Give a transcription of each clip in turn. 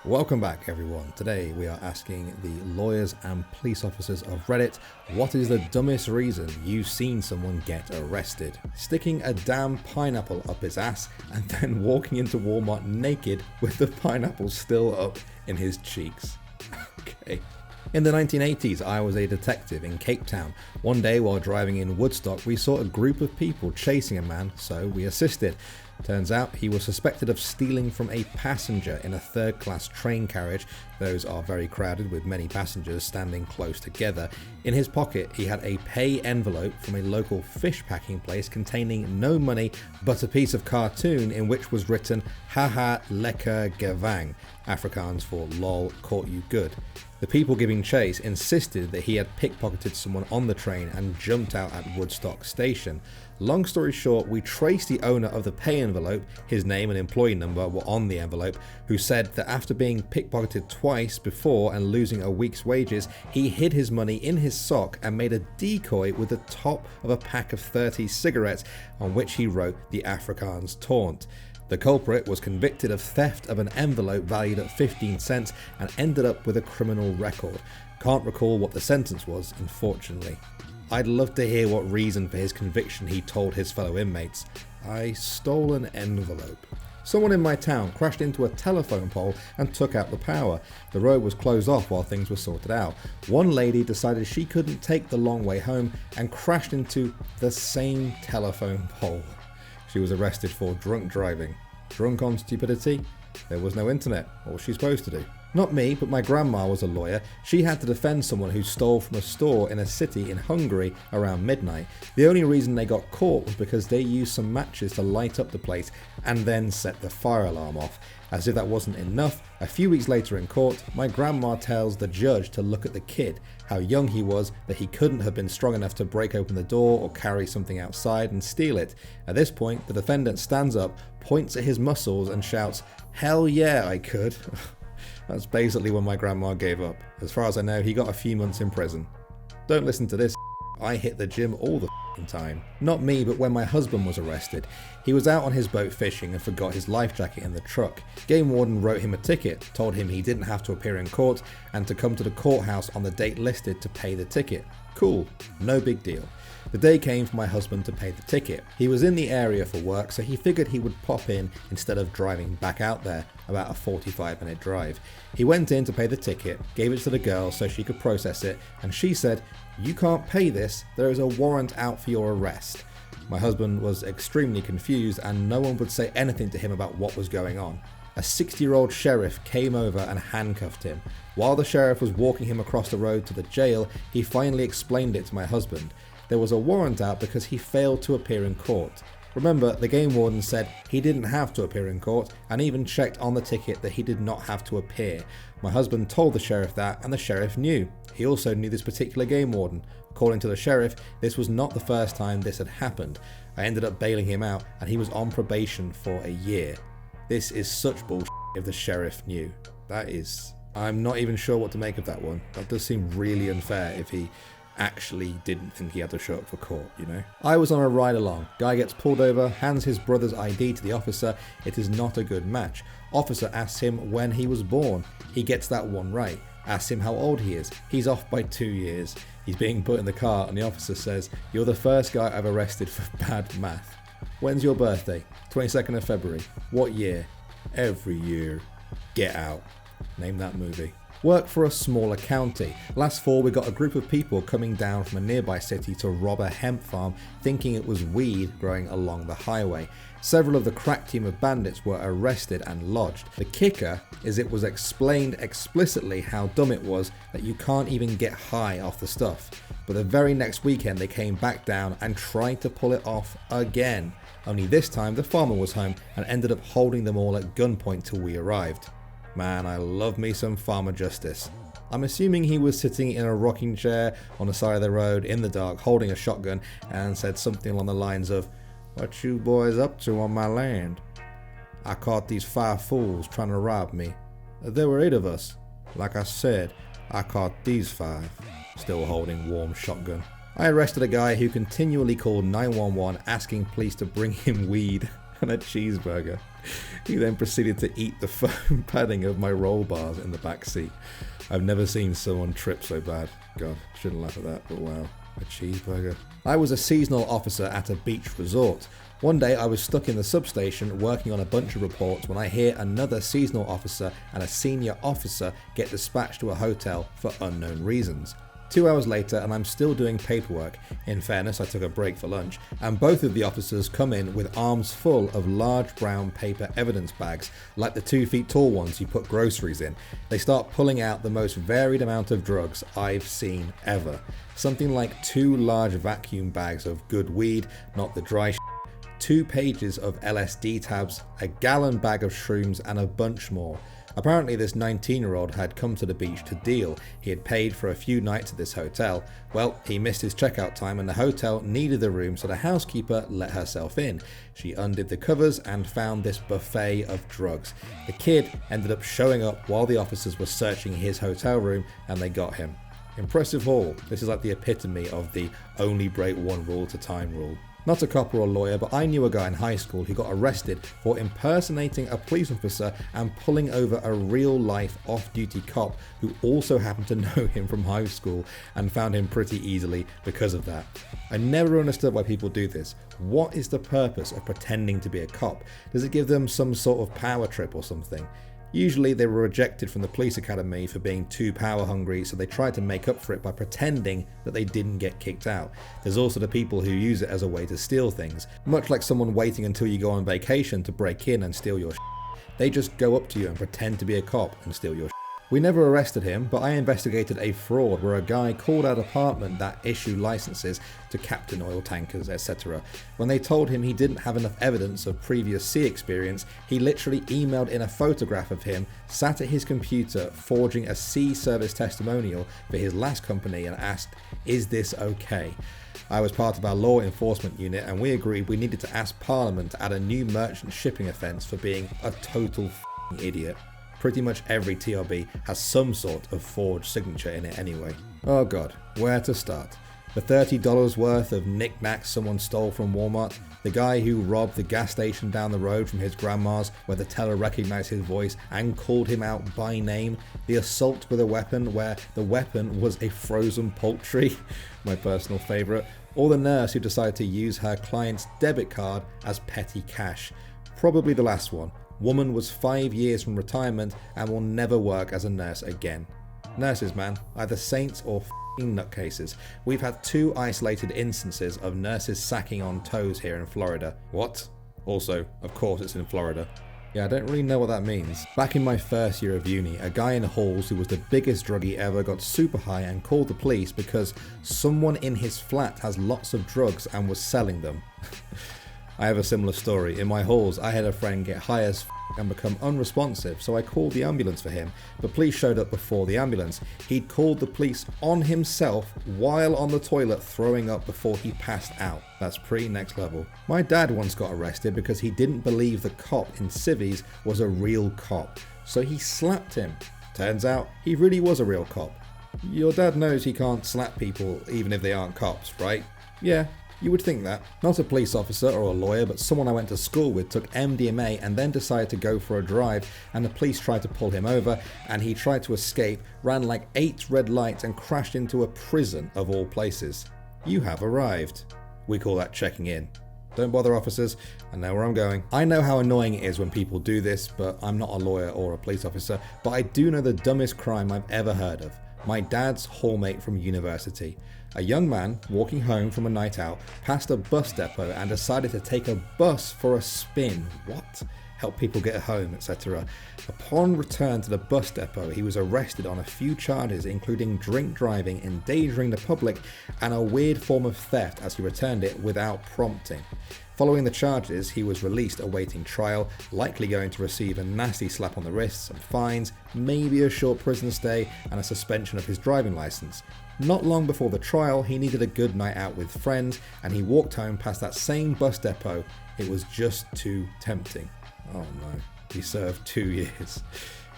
Welcome back everyone. Today we are asking the lawyers and police officers of Reddit, what is the dumbest reason you've seen someone get arrested? Sticking a damn pineapple up his ass and then walking into Walmart naked with the pineapple still up in his cheeks. Okay. In the 1980s, I was a detective in Cape Town. One day while driving in Woodstock, we saw a group of people chasing a man, so we assisted. Turns out he was suspected of stealing from a passenger in a third-class train carriage. Those are very crowded with many passengers standing close together. In his pocket he had a pay envelope from a local fish packing place containing no money but a piece of cartoon in which was written "Haha lekker gevang," Afrikaans for "lol, caught you good." The people giving chase insisted that he had pickpocketed someone on the train and jumped out at Woodstock station. Long story short, we traced the owner of the pay envelope, his name and employee number were on the envelope, who said that after being pickpocketed twice before and losing a week's wages, he hid his money in his sock and made a decoy with the top of a pack of 30 cigarettes on which he wrote the Afrikaans taunt. The culprit was convicted of theft of an envelope valued at 15 cents and ended up with a criminal record. Can't recall what the sentence was, unfortunately. I'd love to hear what reason for his conviction he told his fellow inmates. I stole an envelope. Someone in my town crashed into a telephone pole and took out the power. The road was closed off while things were sorted out. One lady decided she couldn't take the long way home and crashed into the same telephone pole. She was arrested for drunk driving. Drunk on stupidity? There was no internet. What was she supposed to do? Not me, but my grandma was a lawyer. She had to defend someone who stole from a store in a city in Hungary around midnight. The only reason they got caught was because they used some matches to light up the place and then set the fire alarm off. As if that wasn't enough, a few weeks later in court, my grandma tells the judge to look at the kid, how young he was, that he couldn't have been strong enough to break open the door or carry something outside and steal it. At this point, the defendant stands up, points at his muscles and shouts, "Hell yeah, I could." That's basically when my grandma gave up. As far as I know, he got a few months in prison. Don't listen to this. I hit the gym all the time. Not me, but when my husband was arrested. He was out on his boat fishing and forgot his life jacket in the truck. Game warden wrote him a ticket, told him he didn't have to appear in court and to come to the courthouse on the date listed to pay the ticket. Cool, no big deal. The day came for my husband to pay the ticket. He was in the area for work, so he figured he would pop in instead of driving back out there, about a 45-minute drive. He went in to pay the ticket, gave it to the girl so she could process it, and she said, "You can't pay this, there is a warrant out for your arrest." My husband was extremely confused and no one would say anything to him about what was going on. A 60-year-old sheriff came over and handcuffed him. While the sheriff was walking him across the road to the jail, he finally explained it to my husband. There was a warrant out because he failed to appear in court. Remember, the game warden said he didn't have to appear in court and even checked on the ticket that he did not have to appear. My husband told the sheriff that and the sheriff knew. He also knew this particular game warden. According to the sheriff, this was not the first time this had happened. I ended up bailing him out and he was on probation for a year. This is such bullshit if the sheriff knew. I'm not even sure what to make of that one. That does seem really unfair if he actually didn't think he had to show up for court, you know? I was on a ride along. Guy gets pulled over, hands his brother's ID to the officer. It is not a good match. Officer asks him when he was born. He gets that one right. Asks him how old he is. He's off by 2 years. He's being put in the car and the officer says, "You're the first guy I've arrested for bad math. When's your birthday? 22nd of February. What year? Every year. Get out." Name that movie. Work for a smaller county. Last fall we got a group of people coming down from a nearby city to rob a hemp farm thinking it was weed growing along the highway. Several of the crack team of bandits were arrested and lodged. The kicker is it was explained explicitly how dumb it was that you can't even get high off the stuff. But the very next weekend they came back down and tried to pull it off again. Only this time the farmer was home and ended up holding them all at gunpoint till we arrived. Man, I love me some farmer justice. I'm assuming he was sitting in a rocking chair on the side of the road in the dark holding a shotgun and said something along the lines of, "What you boys up to on my land? I caught these 5 fools trying to rob me. There were 8 of us. Like I said, I caught these 5. Still holding warm shotgun. I arrested a guy who continually called 911 asking police to bring him weed. on a cheeseburger. He then proceeded to eat the foam padding of my roll bars in the back seat. I've never seen someone trip so bad. God, shouldn't laugh at that, but wow, a cheeseburger. I was a seasonal officer at a beach resort. One day I was stuck in the substation working on a bunch of reports when I hear another seasonal officer and a senior officer get dispatched to a hotel for unknown reasons. 2 hours later and I'm still doing paperwork. In fairness, I took a break for lunch, and both of the officers come in with arms full of large brown paper evidence bags, like the 2 feet tall ones you put groceries in. They start pulling out the most varied amount of drugs I've seen ever. Something like 2 large vacuum bags of good weed, not the dry 2 pages of LSD tabs, a gallon bag of shrooms, and a bunch more. Apparently this 19-year-old had come to the beach to deal. He had paid for a few nights at this hotel. Well, he missed his checkout time and the hotel needed the room, so the housekeeper let herself in. She undid the covers and found this buffet of drugs. The kid ended up showing up while the officers were searching his hotel room, and they got him. Impressive haul. This is like the epitome of the only break one rule at a time rule. Not a cop or a lawyer, but I knew a guy in high school who got arrested for impersonating a police officer and pulling over a real-life off-duty cop who also happened to know him from high school, and found him pretty easily because of that. I never understood why people do this. What is the purpose of pretending to be a cop? Does it give them some sort of power trip or something? Usually they were rejected from the police academy for being too power hungry, so they tried to make up for it by pretending that they didn't get kicked out. There's also the people who use it as a way to steal things, much like someone waiting until you go on vacation to break in and steal your shit. They just go up to you and pretend to be a cop and steal your shit. We never arrested him, but I investigated a fraud where a guy called our department that issue licenses to captain oil tankers, etc. When they told him he didn't have enough evidence of previous sea experience, he literally emailed in a photograph of him sat at his computer forging a sea service testimonial for his last company and asked, "Is this okay?" I was part of our law enforcement unit and we agreed we needed to ask Parliament to add a new merchant shipping offence for being a total idiot. Pretty much every TRB has some sort of forged signature in it anyway. Oh god, where to start? The $30 worth of knickknacks someone stole from Walmart, the guy who robbed the gas station down the road from his grandma's where the teller recognised his voice and called him out by name, the assault with a weapon where the weapon was a frozen poultry, my personal favourite, or the nurse who decided to use her client's debit card as petty cash. Probably the last one. Woman was 5 years from retirement and will never work as a nurse again. Nurses, man, either saints or f***ing nutcases. We've had 2 isolated instances of nurses sacking on toes here in Florida. What? Also, of course it's in Florida. Yeah, I don't really know what that means. Back in my first year of uni, a guy in halls who was the biggest druggie ever got super high and called the police because someone in his flat has lots of drugs and was selling them. I have a similar story. In my halls, I had a friend get high as and become unresponsive, so I called the ambulance for him. The police showed up before the ambulance. He'd called the police on himself while on the toilet throwing up before he passed out. That's pretty next level. My dad once got arrested because he didn't believe the cop in civvies was a real cop, so he slapped him. Turns out he really was a real cop. Your dad knows he can't slap people even if they aren't cops, right? Yeah. You would think that. Not a police officer or a lawyer, but someone I went to school with took MDMA and then decided to go for a drive, and the police tried to pull him over and he tried to escape, ran like 8 red lights and crashed into a prison of all places. You have arrived. We call that checking in. Don't bother, officers, I know where I'm going. I know how annoying it is when people do this, but I'm not a lawyer or a police officer, but I do know the dumbest crime I've ever heard of. My dad's hallmate from university. A young man walking home from a night out passed a bus depot and decided to take a bus for a spin. What? Help people get home, etc. Upon return to the bus depot, he was arrested on a few charges, including drink driving, endangering the public, and a weird form of theft as he returned it without prompting. Following the charges, he was released awaiting trial, likely going to receive a nasty slap on the wrist, some fines, maybe a short prison stay, and a suspension of his driving license. Not long before the trial, he needed a good night out with friends, and he walked home past that same bus depot. It was just too tempting. Oh no, he served 2 years.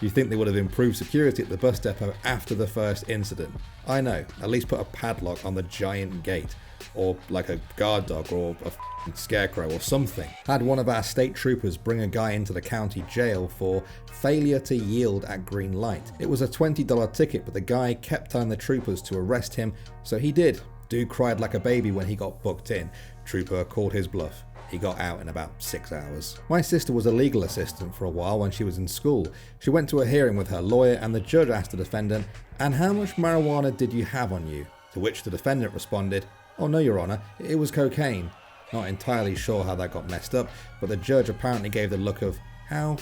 You'd think they would have improved security at the bus depot after the first incident. I know, at least put a padlock on the giant gate. or like a guard dog, or a scarecrow or something. Had one of our state troopers bring a guy into the county jail for failure to yield at green light. It was a $20 ticket, but the guy kept telling the troopers to arrest him, so he did. Dude cried like a baby when he got booked in. Trooper called his bluff. He got out in about 6 hours. My sister was a legal assistant for a while when she was in school. She went to a hearing with her lawyer and the judge asked the defendant, "And how much marijuana did you have on you?" To which the defendant responded, "Oh no, Your Honor, it was cocaine." Not entirely sure how that got messed up, but the judge apparently gave the look of, "How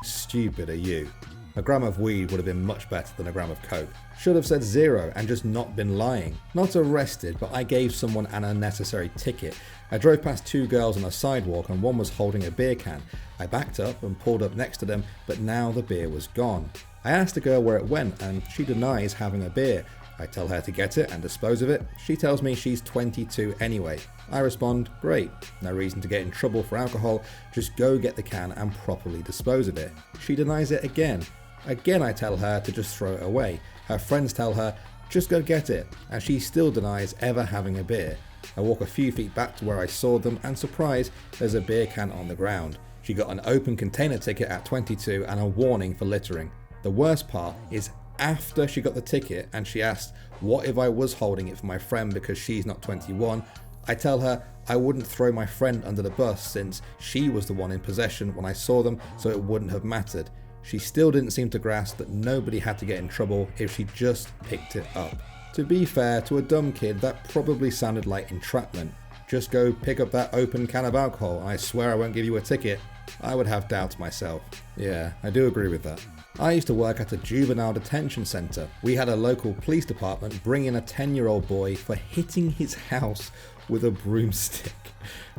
stupid are you?" A gram of weed would have been much better than a gram of coke. Should have said 0 and just not been lying. Not arrested, but I gave someone an unnecessary ticket. I drove past 2 girls on a sidewalk and one was holding a beer can. I backed up and pulled up next to them, but now the beer was gone. I asked the girl where it went and she denies having a beer. I tell her to get it and dispose of it. She tells me she's 22 anyway. I respond, "Great, no reason to get in trouble for alcohol, just go get the can and properly dispose of it." She denies it again. Again I tell her to just throw it away. Her friends tell her, "Just go get it," and she still denies ever having a beer. I walk a few feet back to where I saw them and surprise, there's a beer can on the ground. She got an open container ticket at 22 and a warning for littering. The worst part is after she got the ticket and she asked, "What if I was holding it for my friend because she's not 21? I tell her I wouldn't throw my friend under the bus since she was the one in possession when I saw them, so it wouldn't have mattered. She still didn't seem to grasp that nobody had to get in trouble if she just picked it up. To be fair, to a dumb kid that probably sounded like entrapment. Just go pick up that open can of alcohol and I swear I won't give you a ticket. I would have doubts myself. Yeah, I do agree with that. I used to work at a juvenile detention centre. We had a local police department bring in a 10-year-old boy for hitting his house with a broomstick.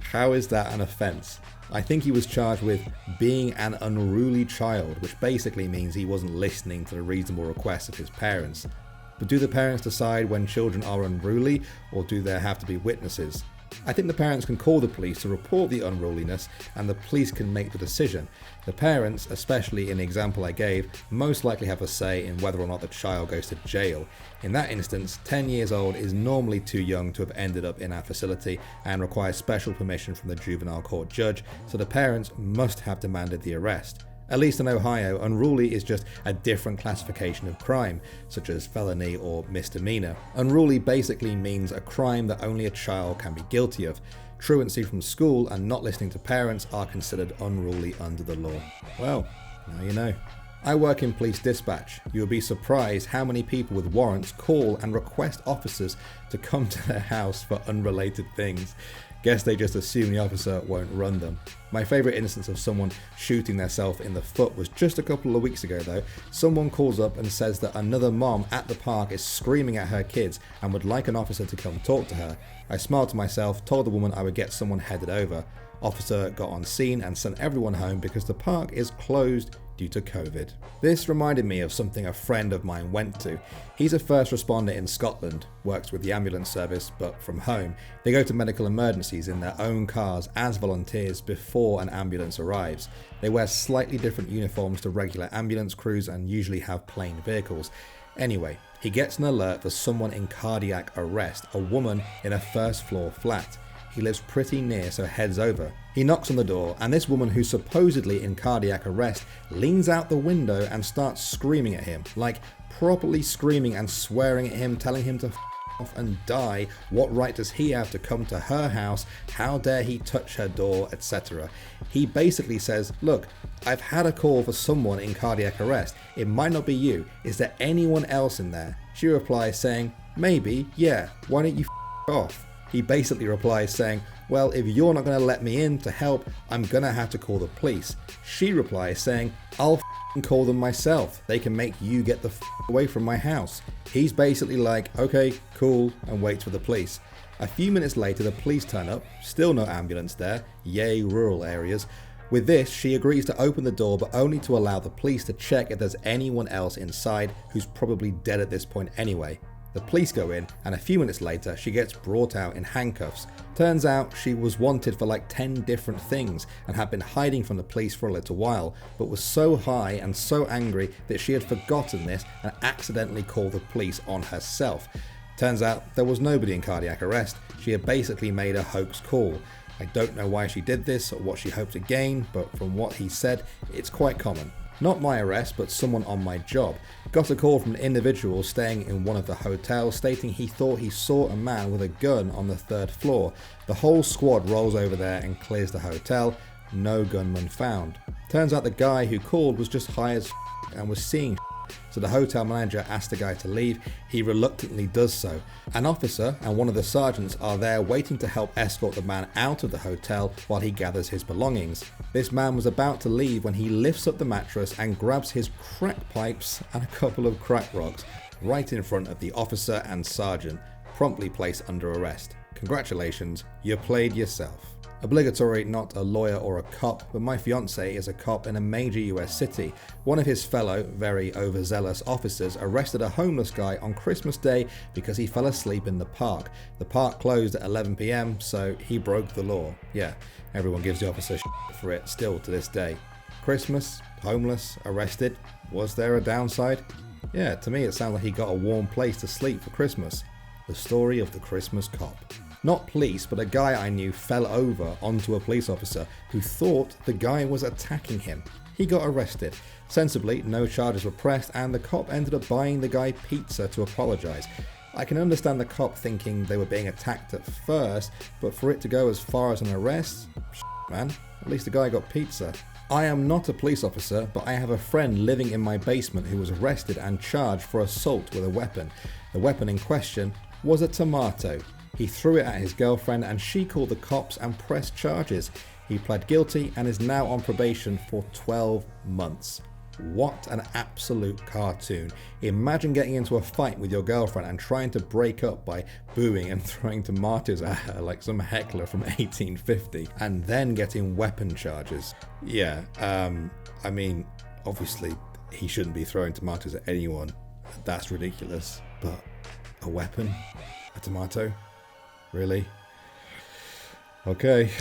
How is that an offence? I think he was charged with being an unruly child, which basically means he wasn't listening to the reasonable requests of his parents. But do the parents decide when children are unruly, or do there have to be witnesses? I think the parents can call the police to report the unruliness and the police can make the decision. The parents, especially in the example I gave, most likely have a say in whether or not the child goes to jail. In that instance, 10 years old is normally too young to have ended up in our facility and requires special permission from the juvenile court judge, so the parents must have demanded the arrest. At least in Ohio, unruly is just a different classification of crime, such as felony or misdemeanor. Unruly basically means a crime that only a child can be guilty of. Truancy from school and not listening to parents are considered unruly under the law. Well, now you know. I work in police dispatch. You'll be surprised how many people with warrants call and request officers to come to their house for unrelated things. Guess they just assume the officer won't run them. My favourite instance of someone shooting themselves in the foot was just a couple of weeks ago though. Someone calls up and says that another mom at the park is screaming at her kids and would like an officer to come talk to her. I smiled to myself, told the woman I would get someone headed over. Officer got on scene and sent everyone home because the park is closed due to COVID. This reminded me of something a friend of mine went to. He's a first responder in Scotland, works with the ambulance service but from home. They go to medical emergencies in their own cars as volunteers before an ambulance arrives. They wear slightly different uniforms to regular ambulance crews and usually have plain vehicles. Anyway, he gets an alert for someone in cardiac arrest, a woman in a first floor flat. He lives pretty near, so heads over. He knocks on the door and this woman who's supposedly in cardiac arrest leans out the window and starts screaming at him, like properly screaming and swearing at him, telling him to f off and die. What right does he have to come to her house? How dare he touch her door, etc. He basically says, "Look, I've had a call for someone in cardiac arrest. It might not be you. Is there anyone else in there?" She replies saying, "Maybe, yeah. Why don't you f off?" He basically replies saying, "Well, if you're not going to let me in to help, I'm going to have to call the police." She replies saying, "I'll call them myself. They can make you get the away from my house." He's basically like, "Okay, cool," and waits for the police. A few minutes later, the police turn up, still no ambulance there, yay rural areas. With this, she agrees to open the door but only to allow the police to check if there's anyone else inside who's probably dead at this point anyway. The police go in and a few minutes later she gets brought out in handcuffs. Turns out she was wanted for like 10 different things and had been hiding from the police for a little while, but was so high and so angry that she had forgotten this and accidentally called the police on herself. Turns out there was nobody in cardiac arrest. She had basically made a hoax call. I don't know why she did this or what she hoped to gain, but from what he said, it's quite common. Not my arrest, but someone on my job. Got a call from an individual staying in one of the hotels stating he thought he saw a man with a gun on the 3rd floor. The whole squad rolls over there and clears the hotel. No gunman found. Turns out the guy who called was just high as and was seeing. So the hotel manager asked the guy to leave. He reluctantly does so. An officer and one of the sergeants are there waiting to help escort the man out of the hotel while he gathers his belongings. This man was about to leave when he lifts up the mattress and grabs his crack pipes and a couple of crack rocks right in front of the officer and sergeant, promptly placed under arrest. Congratulations, you played yourself. Obligatory, not a lawyer or a cop, but my fiance is a cop in a major US city. One of his fellow, very overzealous officers arrested a homeless guy on Christmas Day because he fell asleep in the park. The park closed at 11 PM, so he broke the law. Yeah, everyone gives the officer shit for it still to this day. Christmas, homeless, arrested. Was there a downside? Yeah, to me it sounds like he got a warm place to sleep for Christmas. The story of the Christmas cop. Not police, but a guy I knew fell over onto a police officer who thought the guy was attacking him. He got arrested. Sensibly, no charges were pressed and the cop ended up buying the guy pizza to apologise. I can understand the cop thinking they were being attacked at first, but for it to go as far as an arrest? Man, at least the guy got pizza. I am not a police officer, but I have a friend living in my basement who was arrested and charged for assault with a weapon. The weapon in question was a tomato. He threw it at his girlfriend and she called the cops and pressed charges. He pled guilty and is now on probation for 12 months. What an absolute cartoon. Imagine getting into a fight with your girlfriend and trying to break up by booing and throwing tomatoes at her like some heckler from 1850 and then getting weapon charges. Yeah, I mean, obviously he shouldn't be throwing tomatoes at anyone. That's ridiculous. But a weapon? A tomato? Really? Okay.